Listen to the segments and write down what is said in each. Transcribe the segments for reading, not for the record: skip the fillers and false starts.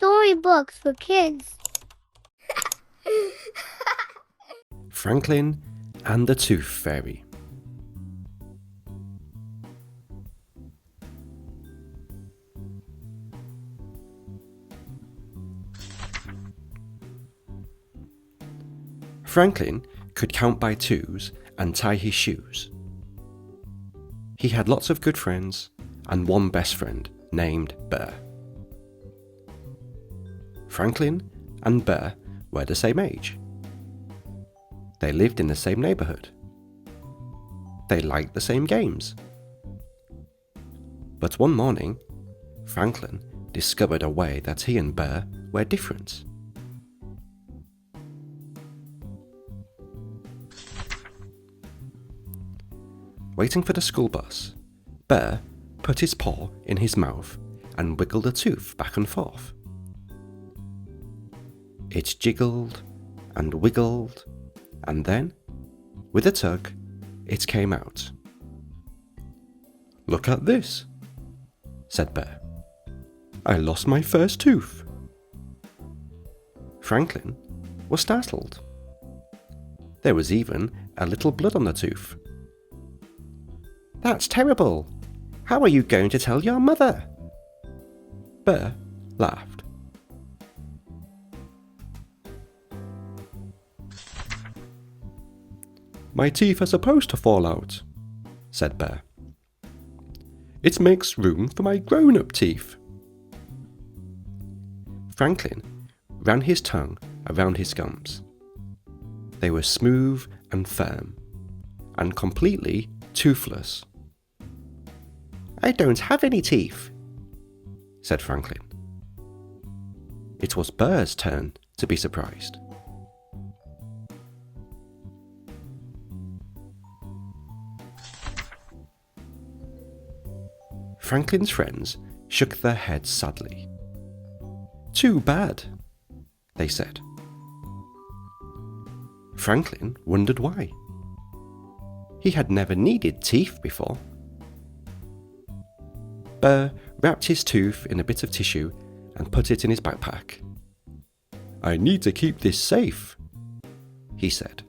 storybooks for kids. Franklin and the Tooth Fairy. Franklin could count by twos and tie his shoes. He had lots of good friends and one best friend named Bear. Franklin and Bear were the same age. They lived in the same neighborhood. They liked the same games. But one morning, Franklin discovered a way that he and Bear were different. Waiting for the school bus, Bear put his paw in his mouth and wiggled a tooth back and forth. It jiggled and wiggled, and then, with a tug, it came out. "Look at this," said Bear. "I lost my first tooth." Franklin was startled. There was even a little blood on the tooth. "That's terrible! How are you going to tell your mother?" Bear laughed. "My teeth are supposed to fall out," said Bear. "It makes room for my grown-up teeth." Franklin ran his tongue around his gums. They were smooth and firm, and completely toothless. "I don't have any teeth," said Franklin. It was Bear's turn to be surprised. Franklin's friends shook their heads sadly. "Too bad," they said. Franklin wondered why. He had never needed teeth before. Bear wrapped his tooth in a bit of tissue and put it in his backpack. "I need to keep this safe," he said.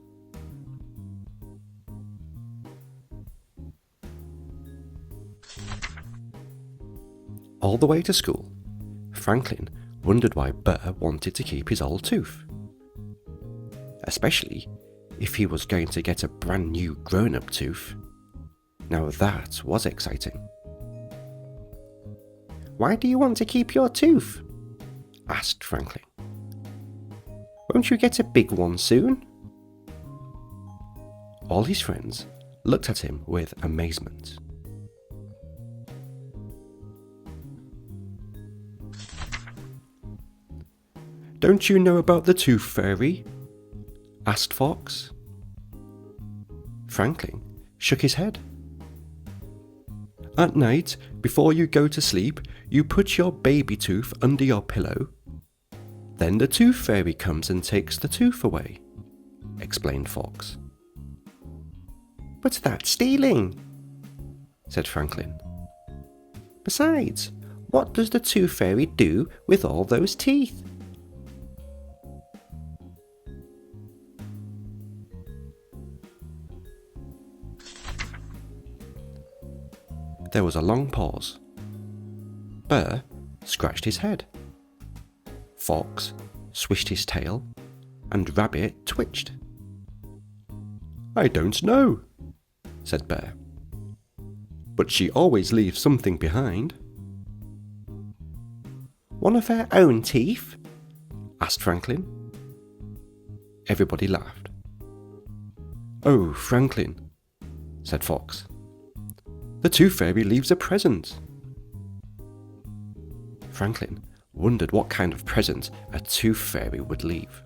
All the way to school, Franklin wondered why Bear wanted to keep his old tooth. Especially if he was going to get a brand new grown-up tooth. Now that was exciting. "Why do you want to keep your tooth?" asked Franklin. "Won't you get a big one soon?" All his friends looked at him with amazement. "Don't you know about the Tooth Fairy?" asked Fox. Franklin shook his head. "At night, before you go to sleep, you put your baby tooth under your pillow. Then the Tooth Fairy comes and takes the tooth away," explained Fox. "But that's stealing," said Franklin. "Besides, what does the Tooth Fairy do with all those teeth?" There was a long pause. Bear scratched his head. Fox swished his tail, and Rabbit twitched. "I don't know," said Bear. "But she always leaves something behind." "One of her own teeth?" asked Franklin. Everybody laughed. "Oh, Franklin," said Fox. "The Tooth Fairy leaves a present." Franklin wondered what kind of present a Tooth Fairy would leave.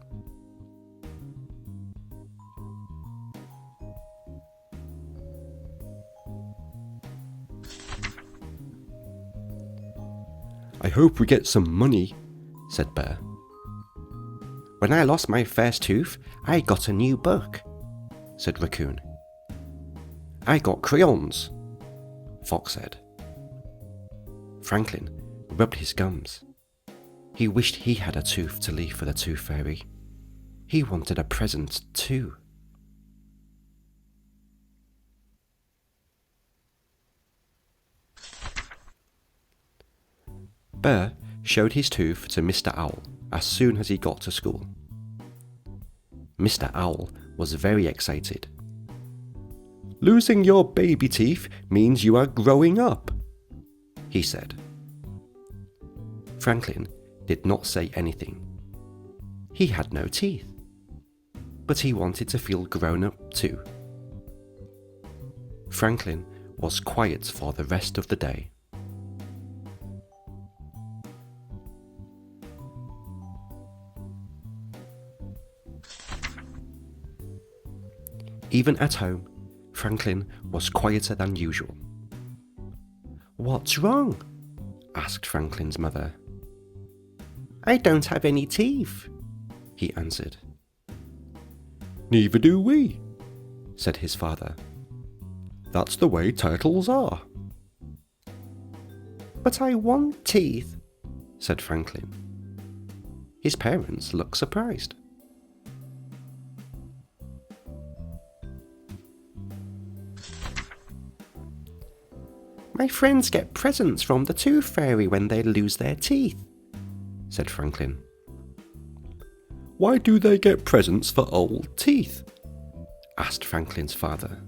"I hope we get some money," said Bear. "When I lost my first tooth, I got a new book," said Raccoon. "I got crayons," Fox said. Franklin rubbed his gums. He wished he had a tooth to leave for the Tooth Fairy. He wanted a present too. Bear showed his tooth to Mr. Owl as soon as he got to school. Mr. Owl was very excited. "Losing your baby teeth means you are growing up," he said. Franklin did not say anything. He had no teeth, but he wanted to feel grown up too. Franklin was quiet for the rest of the day. Even at home, Franklin was quieter than usual. "What's wrong?" asked Franklin's mother. "I don't have any teeth," he answered. "Neither do we," said his father. "That's the way turtles are." "But I want teeth," said Franklin. His parents looked surprised. "My friends get presents from the Tooth Fairy when they lose their teeth," said Franklin. "Why do they get presents for old teeth?" asked Franklin's father.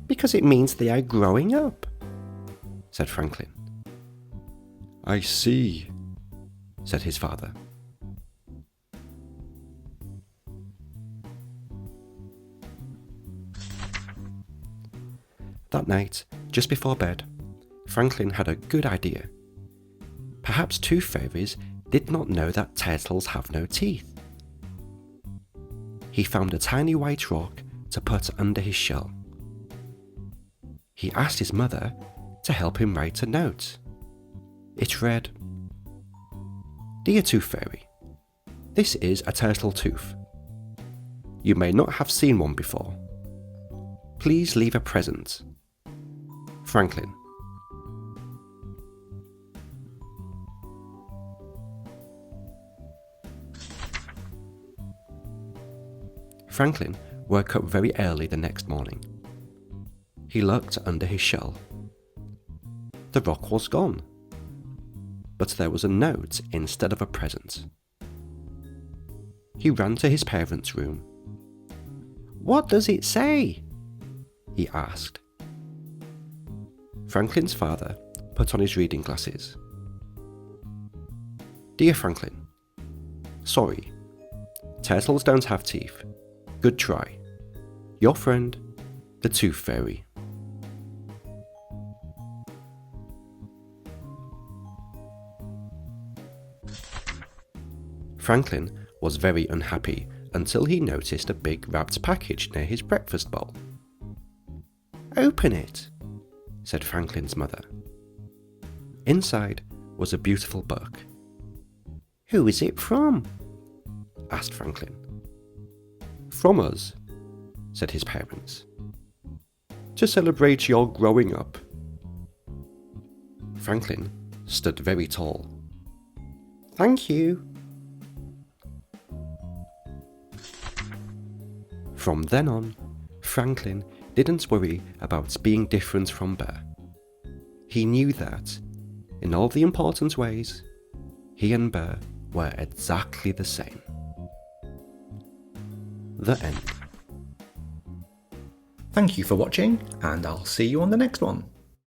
"Because it means they are growing up," said Franklin. "I see," said his father. That night, just before bed, Franklin had a good idea. Perhaps Tooth Fairies did not know that turtles have no teeth. He found a tiny white rock to put under his shell. He asked his mother to help him write a note. It read, "Dear Tooth Fairy, this is a turtle tooth. You may not have seen one before. Please leave a present. Franklin." Franklin woke up very early the next morning. He looked under his shell. The rock was gone, but there was a note instead of a present. He ran to his parents' room. "What does it say?" he asked. Franklin's father put on his reading glasses. "Dear Franklin, sorry. Turtles don't have teeth. Good try. Your friend, the Tooth Fairy." Franklin was very unhappy until he noticed a big wrapped package near his breakfast bowl. "Open it," said Franklin's mother. Inside was a beautiful book. "Who is it from?" asked Franklin. "From us," said his parents. "To celebrate your growing up." Franklin stood very tall. "Thank you." From then on, Franklin didn't worry about being different from Bear. He knew that, in all the important ways, he and Bear were exactly the same. The end. Thank you for watching, and I'll see you on the next one.